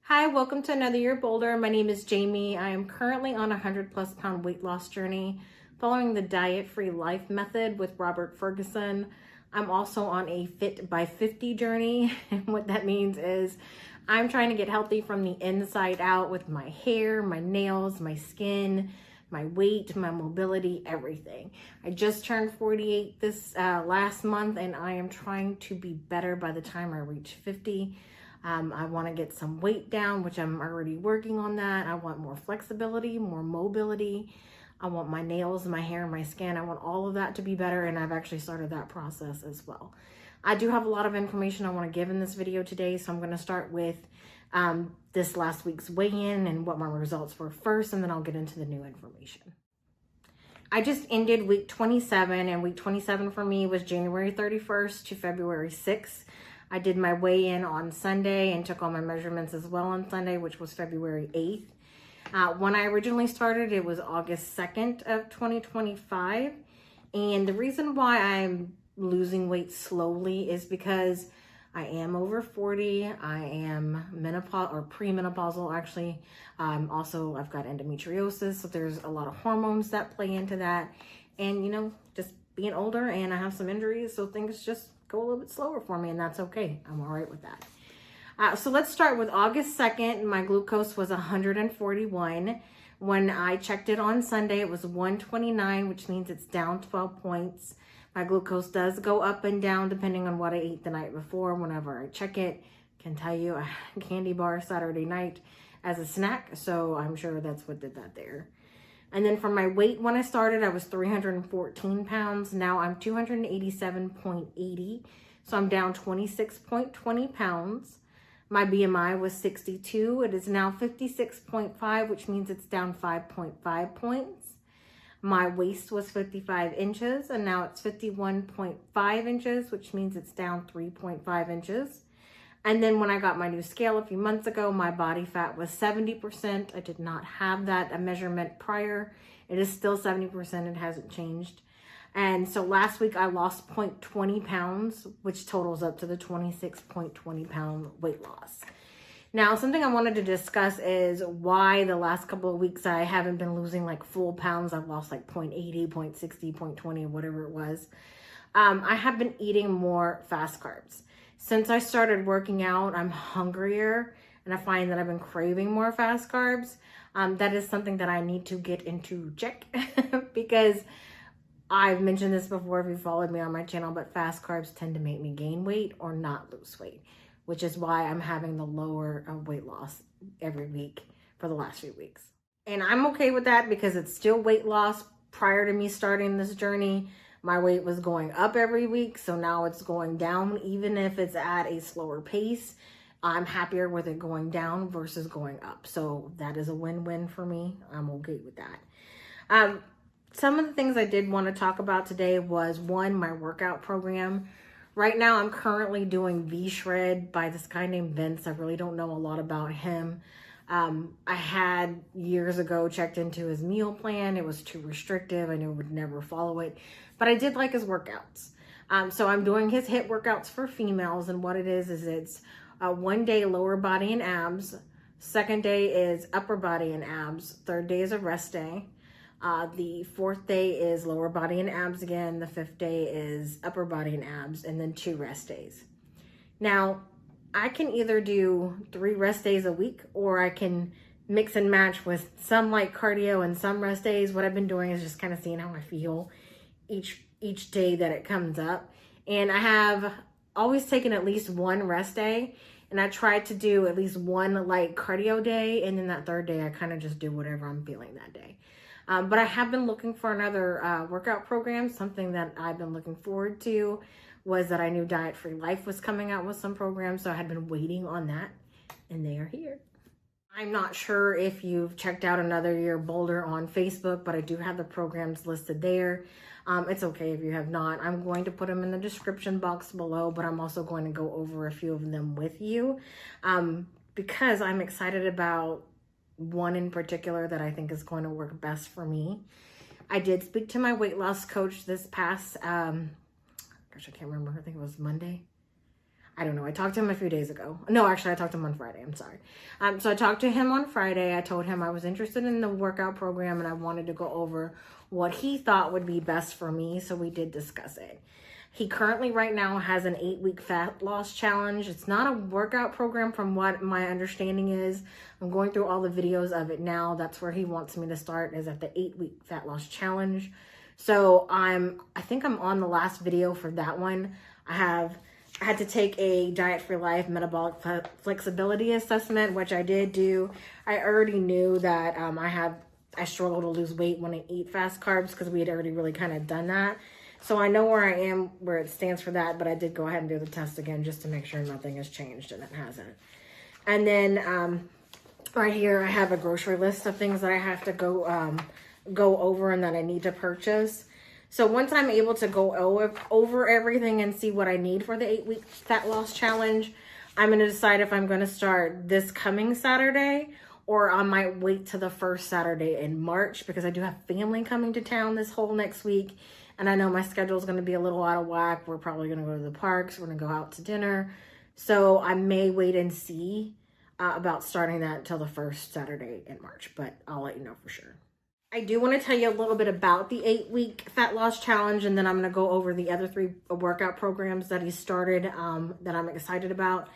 Hi, welcome to Another Year Bolder. My name is Jamie. I am currently on a 100+ pound weight loss journey following the diet-free life method with Robert Ferguson. I'm also on a Fit by 50 journey. And what that means is I'm trying to get healthy from the inside out with my hair, my nails, my skin, my weight, my mobility, everything. I just turned 48 this last month, and I am trying to be better by the time I reach 50. I want to get some weight down, which I'm already working on that. I want more flexibility, more mobility. I want my nails, my hair, my skin. I want all of that to be better, and I've actually started that process as well. I do have a lot of information I want to give in this video today, so I'm going to start with this last week's weigh-in and what my results were first, and then I'll get into the new information. I just ended week 27, and week 27 for me was January 31st to February 6th. I did my weigh-in on Sunday and took all my measurements as well on Sunday, which was February 8th. When I originally started, it was August 2nd of 2025. And the reason why I'm losing weight slowly is because I am over 40. I am premenopausal, actually. Also, I've got endometriosis, so there's a lot of hormones that play into that. And, just being older, and I have some injuries, so things just go a little bit slower for me, and that's okay. I'm all right with that. So let's start with August 2nd. My glucose was 141. When I checked it on Sunday, it was 129, which means it's down 12 points. My glucose does go up and down depending on what I ate the night before. Whenever I check it, I can tell you I had a candy bar Saturday night as a snack, so I'm sure that's what did that there. And then for my weight, when I started, I was 314 pounds. Now I'm 287.80. So I'm down 26.20 pounds. My BMI was 62. It is now 56.5, which means it's down 5.5 points. My waist was 55 inches, and now it's 51.5 inches, which means it's down 3.5 inches. And then when I got my new scale a few months ago, my body fat was 70%. I did not have that measurement prior. It is still 70%. It hasn't changed. And so last week I lost 0.20 pounds, which totals up to the 26.20 pound weight loss. Now, something I wanted to discuss is why the last couple of weeks I haven't been losing like full pounds. I've lost like 0.80, 0.60, 0.20, whatever it was. I have been eating more fast carbs. Since I started working out, I'm hungrier, and I find that I've been craving more fast carbs. That is something that I need to get into check because I've mentioned this before if you followed me on my channel, but fast carbs tend to make me gain weight or not lose weight, which is why I'm having the lower weight loss every week for the last few weeks. And I'm okay with that because it's still weight loss. Prior to me starting this journey, my weight was going up every week, so now it's going down, even if it's at a slower pace. I'm happier with it going down versus going up. So that is a win-win for me. I'm okay with that. Some of the things I did want to talk about today was, one, my workout program. Right now, I'm currently doing V-Shred by this guy named Vince. I really don't know a lot about him. I had years ago checked into his meal plan. It was too restrictive. I knew I would never follow it, but I did like his workouts. So I'm doing his HIIT workouts for females, and what it is it's one day lower body and abs. Second day is upper body and abs. Third day is a rest day. The fourth day is lower body and abs again. The fifth day is upper body and abs, and then 2 rest days. Now, I can either do 3 rest days a week, or I can mix and match with some light cardio and some rest days. What I've been doing is just kind of seeing how I feel each day that it comes up. And I have always taken at least 1 rest day, and I try to do at least 1 light cardio day, and then that third day I kind of just do whatever I'm feeling that day. But I have been looking for another workout program. Something that I've been looking forward to was that I knew Diet Free Life was coming out with some programs, so I had been waiting on that, and they are here. I'm not sure if you've checked out Another Year Bolder on Facebook, but I do have the programs listed there. It's okay if you have not. I'm going to put them in the description box below, but I'm also going to go over a few of them with you because I'm excited about one in particular that I think is going to work best for me. I did speak to my weight loss coach this past, I can't remember. I think it was Monday. I don't know. I talked to him a few days ago. No, actually, I talked to him on Friday. I'm sorry. So I talked to him on Friday. I told him I was interested in the workout program and I wanted to go over what he thought would be best for me. So we did discuss it. He currently right now has an 8-week fat loss challenge. It's not a workout program from what my understanding is. I'm going through all the videos of it now. That's where he wants me to start, is at the 8-week fat loss challenge. So I think I'm on the last video for that one. I had to take a Diet for Life metabolic flexibility assessment, which I did do. I already knew that I struggle to lose weight when I eat fast carbs because we had already really kind of done that. So I know where I am, where it stands for that, but I did go ahead and do the test again just to make sure nothing has changed, and it hasn't. And then right here I have a grocery list of things that I have to go over and that I need to purchase. So once I'm able to go over everything and see what I need for the 8-week fat loss challenge, I'm going to decide if I'm going to start this coming Saturday or I might wait to the first Saturday in March, because I do have family coming to town this whole next week. And I know my schedule is going to be a little out of whack. We're probably going to go to the parks. We're going to go out to dinner. So I may wait and see about starting that till the first Saturday in March, but I'll let you know for sure. I do want to tell you a little bit about the 8-week fat loss challenge, and then I'm going to go over the other 3 workout programs that he started that I'm excited about.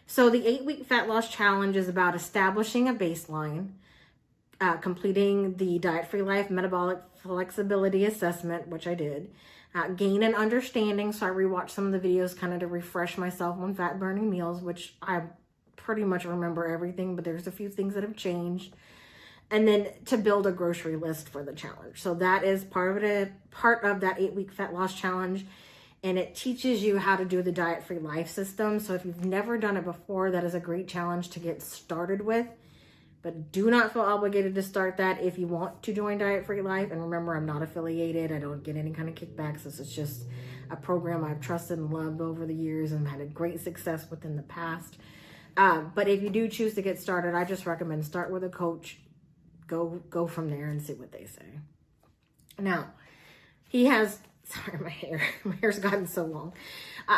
So the 8-week fat loss challenge is about establishing a baseline, completing the Diet for Life metabolic flexibility assessment, which I did, gain an understanding. So I rewatched some of the videos kind of to refresh myself on fat burning meals, which I pretty much remember everything, but there's a few things that have changed. And then to build a grocery list for the challenge. So that is part of that 8-week fat loss challenge. And it teaches you how to do the Diet Free Life system. So if you've never done it before, that is a great challenge to get started with. But do not feel obligated to start that if you want to join Diet Free Life. And remember, I'm not affiliated. I don't get any kind of kickbacks. This is just a program I've trusted and loved over the years and had a great success with in the past. But if you do choose to get started, I just recommend start with a coach. Go from there and see what they say. Now, he has, sorry, my hair's gotten so long.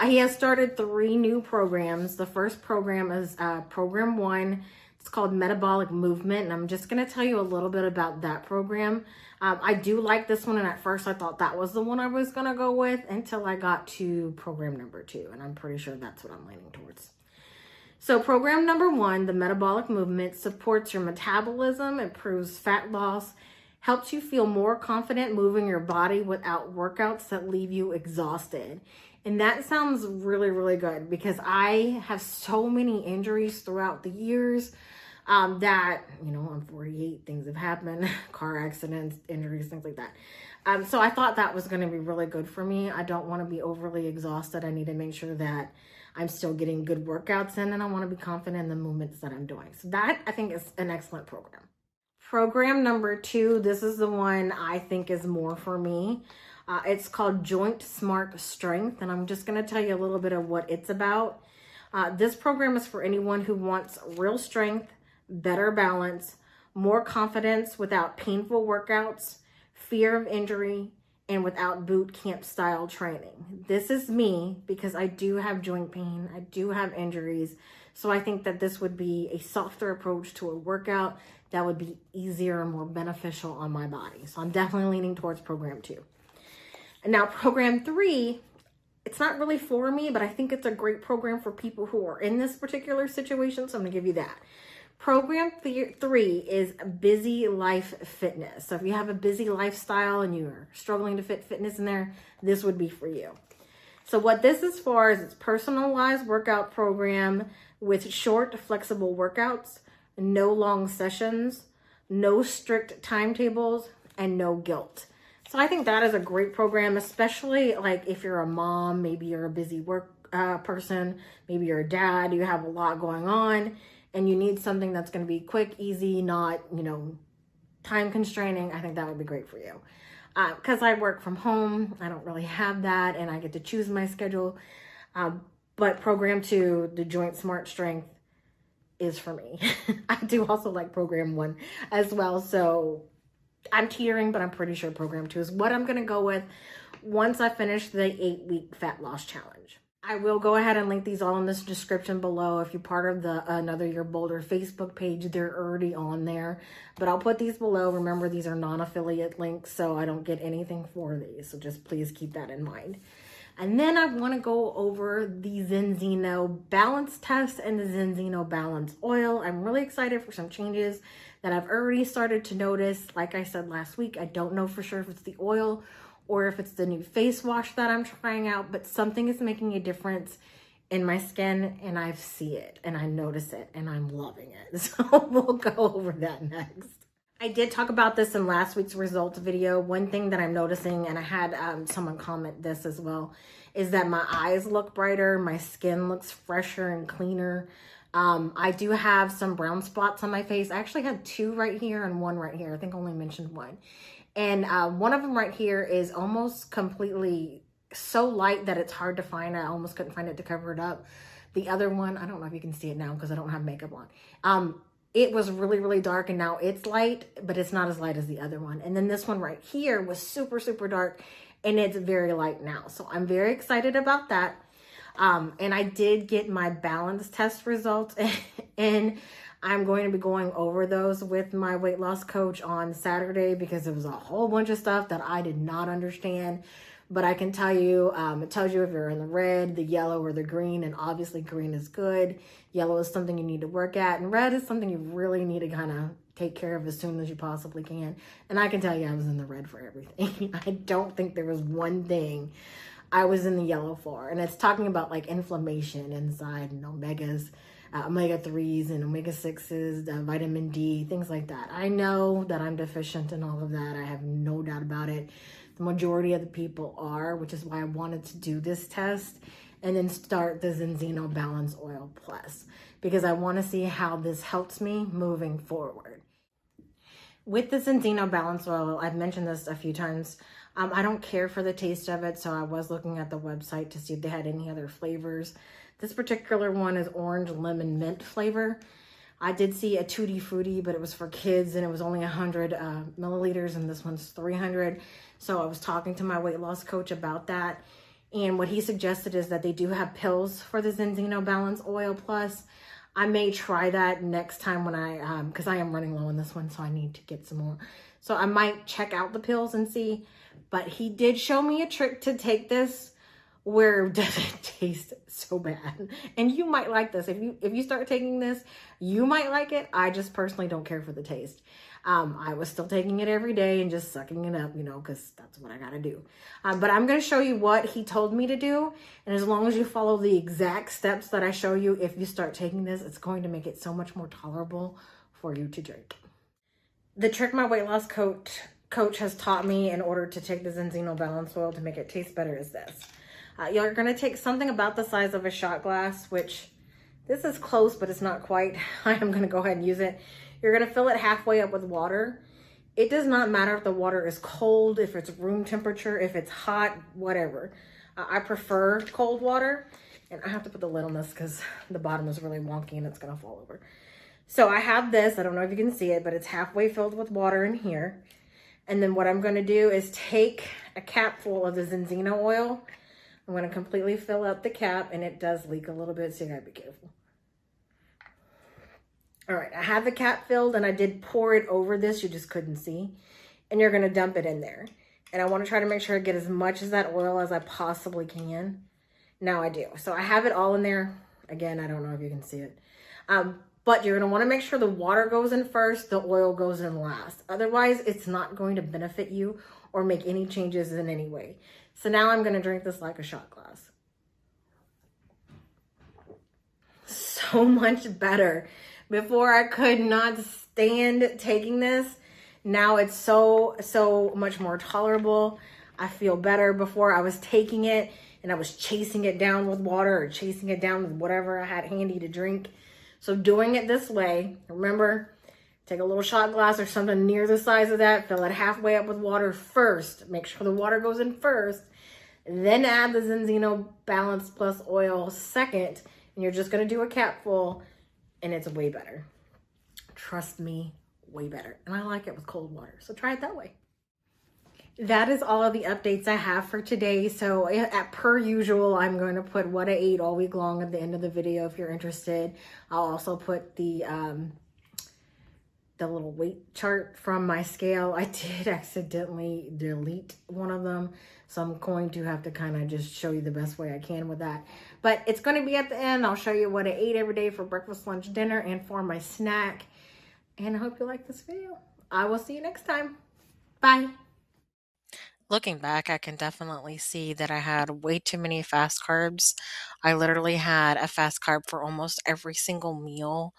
He has started 3 new programs. The first program is program 1. It's called Metabolic Movement, and I'm just going to tell you a little bit about that program. I do like this one, and at first I thought that was the one I was going to go with until I got to program number 2, and I'm pretty sure that's what I'm leaning towards. So program number 1, the Metabolic Movement, supports your metabolism, improves fat loss, helps you feel more confident moving your body without workouts that leave you exhausted. And that sounds really, really good, because I have so many injuries throughout the years that, you know, I'm 48, things have happened, car accidents, injuries, things like that. So I thought that was going to be really good for me. I don't want to be overly exhausted. I need to make sure that I'm still getting good workouts in, and I want to be confident in the movements that I'm doing. So that, I think, is an excellent program. Program number 2, this is the one I think is more for me. It's called Joint Smart Strength, and I'm just going to tell you a little bit of what it's about. This program is for anyone who wants real strength, better balance, more confidence without painful workouts, fear of injury, and without boot camp style training. This is me, because I do have joint pain. I do have injuries. So I think that this would be a softer approach to a workout that would be easier and more beneficial on my body. So I'm definitely leaning towards program 2. And now program 3, it's not really for me, but I think it's a great program for people who are in this particular situation. So I'm gonna give you that. Program 3 is Busy Life Fitness. So if you have a busy lifestyle and you're struggling to fit fitness in there, this would be for you. So what this is for is it's personalized workout program with short, flexible workouts, no long sessions, no strict timetables, and no guilt. So I think that is a great program, especially like if you're a mom, maybe you're a busy work person, maybe you're a dad, you have a lot going on, and you need something that's going to be quick, easy, not, you know, time constraining. I think that would be great for you. Because I work from home, I don't really have that, and I get to choose my schedule. But program 2, the Joint Smart Strength, is for me. I do also like program 1 as well. So I'm teetering, but I'm pretty sure program 2 is what I'm going to go with once I finish the 8-week fat loss challenge. I will go ahead and link these all in this description below. If you're part of the Another Year Bolder Facebook page, they're already on there. But I'll put these below. Remember, these are non-affiliate links, so I don't get anything for these. So just please keep that in mind. And then I want to go over the Zinzino Balance Test and the Zinzino Balance Oil. I'm really excited for some changes that I've already started to notice. Like I said last week, I don't know for sure if it's the oil or if it's the new face wash that I'm trying out, but something is making a difference in my skin, and I see it and I notice it and I'm loving it. So we'll go over that next. I did talk about this in last week's results video. One thing that I'm noticing, and I had someone comment this as well, is that my eyes look brighter, my skin looks fresher and cleaner. I do have some brown spots on my face. I actually had 2 right here and 1 right here. I think I only mentioned 1. And one of them right here is almost completely so light that it's hard to find. I almost couldn't find it to cover it up. The other one, I don't know if you can see it now because I don't have makeup on. It was really, really dark, and now it's light, but it's not as light as the other one. And then this one right here was super, super dark, and it's very light now. So I'm very excited about that. And I did get my balance test results, and I'm going to be going over those with my weight loss coach on Saturday because there was a whole bunch of stuff that I did not understand. But I can tell you, it tells you if you're in the red, the yellow, or the green, and obviously green is good. Yellow is something you need to work at, and red is something you really need to kind of take care of as soon as you possibly can. And I can tell you I was in the red for everything. I don't think there was one thing I was in the yellow for. And it's talking about like inflammation inside and omegas, omega-3s and omega-6s, vitamin D, things like that. I know that I'm deficient in all of that. I have no doubt about it. The majority of the people are, which is why I wanted to do this test and then start the Zinzino Balance Oil Plus, because I want to see how this helps me moving forward. With the Zinzino Balance Oil, I've mentioned this a few times. I don't care for the taste of it, so I was looking at the website to see if they had any other flavors. This particular one is orange lemon mint flavor. I did see a Tutti Frutti, but it was for kids and it was only 100 milliliters, and this one's 300. So I was talking to my weight loss coach about that. And what he suggested is that they do have pills for the Zinzino Balance Oil Plus. I may try that next time when I, because I am running low on this one, so I need to get some more. So I might check out the pills and see. But he did show me a trick to take this where it doesn't taste so bad. And you might like this. If you start taking this, you might like it. I just personally don't care for the taste. I was still taking it every day and just sucking it up, you know, because that's what I got to do. But I'm going to show you what he told me to do. And as long as you follow the exact steps that I show you, if you start taking this, it's going to make it so much more tolerable for you to drink. The trick my weight loss coach has taught me in order to take the Zinzino Balance Oil to make it taste better is this. You're going to take something about the size of a shot glass, which this is close, but it's not quite. I am going to go ahead and use it. You're going to fill it halfway up with water. It does not matter if the water is cold, if it's room temperature, if it's hot, whatever. I prefer cold water, and I have to put the lid on this because the bottom is really wonky and it's going to fall over. So I have this. I don't know if you can see it, but it's halfway filled with water in here. And then what I'm going to do is take a cap full of the Zinzino oil. I'm going to completely fill up the cap, and it does leak a little bit, so you got to be careful. All right, I have the cap filled, and I did pour it over this. You just couldn't see. And you're going to dump it in there. And I want to try to make sure I get as much of that oil as I possibly can. Now I do. So I have it all in there. Again, I don't know if you can see it. But you're going to want to make sure the water goes in first, the oil goes in last. Otherwise, it's not going to benefit you or make any changes in any way. So now I'm going to drink this like a shot glass. So much better. Before I could not stand taking this. Now it's so much more tolerable. I feel better. Before I was taking it and I was chasing it down with water or chasing it down with whatever I had handy to drink. So doing it this way, remember, take a little shot glass or something near the size of that, fill it halfway up with water first. Make sure the water goes in first. Then add the Zinzino Balance Plus oil second. And you're just going to do a cap full, and it's way better. Trust me, way better. And I like it with cold water. So try it that way. that is all of the updates I have for today. So per usual, I'm going to put what I ate all week long at the end of the video if you're interested. I'll also put the little weight chart from my scale. I did accidentally delete one of them, so I'm going to have to kind of just show you the best way I can with that. But it's going to be at the end. I'll show you what I ate every day for breakfast, lunch, dinner, and for my snack. And I hope you like this video. I will see you next time. Bye. Looking back, I can definitely see that I had way too many fast carbs. I literally had a fast carb for almost every single meal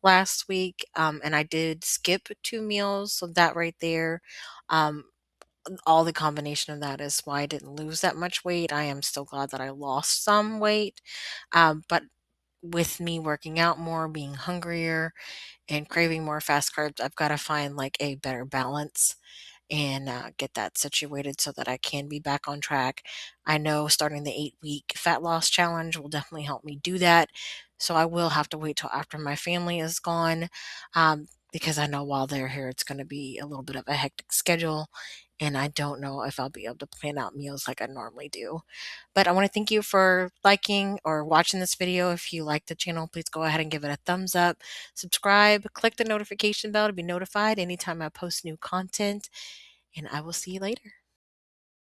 last week, and I did skip 2 meals, so that right there, um, all the combination of that is why I didn't lose that much weight. I am still glad that I lost some weight, but with me working out more, being hungrier, and craving more fast carbs, I've got to find like a better balance and get that situated so that I can be back on track. I know starting the 8-week fat loss challenge will definitely help me do that. So I will have to wait till after my family is gone, because I know while they're here, it's going to be a little bit of a hectic schedule. And I don't know if I'll be able to plan out meals like I normally do. But I want to thank you for liking or watching this video. If you like the channel, please go ahead and give it a thumbs up, subscribe, click the notification bell to be notified anytime I post new content, and I will see you later.